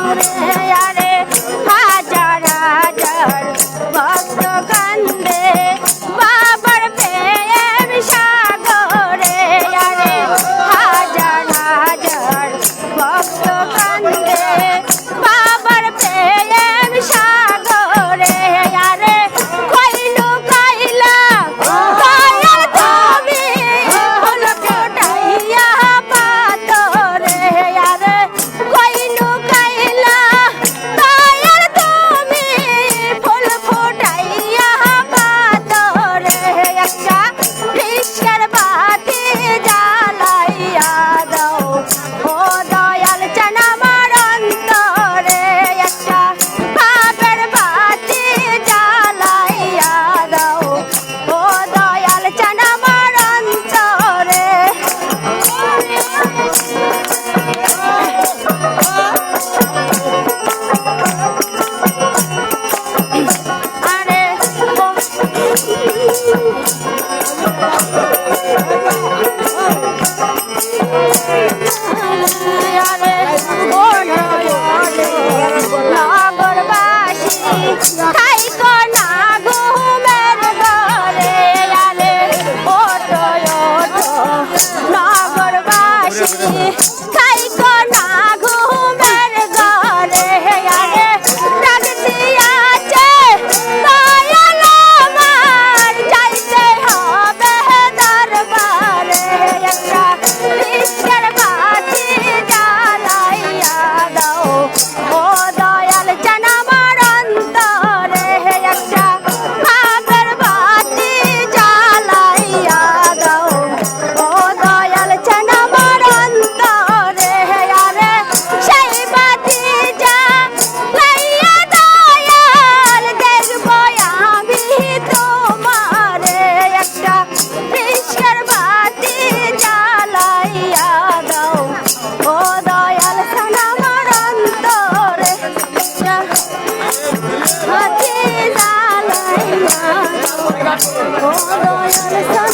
আরে হাজার হাজার ভক্ত কান্দে বাবার প্রেম সাগরে। আরে হাজার হাজার ভক্ত কান্দে বাবার প্রেম সাগরে। আরে কইলু কাইলা দয়াল তুমি ফুল ফুটাইয়া পাতরে। আরে কইলু কাইলা দয়াল তুমি ফুল ফুটাইয়া পাতরে। একটা রিস্কার বাতি জ্বালাইয়া দাও ও দয়াল চান আমার অন্তরে। একটা ভাবের বাতি জ্বালাইয়া দাও ও দয়াল চান আমার অন্তরে। আরে নগরবাসী থাইকো না ঘুমের ঘরে। আরে ওঠো ওঠো নগরবাসী থাইকো না ঘুমের ঘরে। আরে ডাক দিয়াছে দয়াল আমার যাইতে হবে দরবারে। একটা রিস্কার বাতি জ্বালাইয়া দাও ও দয়াল চান আমার অন্তরে। একটা ভাবের বাতি জ্বালাইয়া দাও ও দয়াল চান আমার অন্তরে। আরে সেই বাতি জ্বালাইয়া দয়াল দেখবো আমি তোমারে। একটা রিস্কার বাতি জ্বালাইয়া দাও ও দয়াল চান আমার অন্তরে। বাতি জ্বালাইয়া দাও ও দয়াল চান।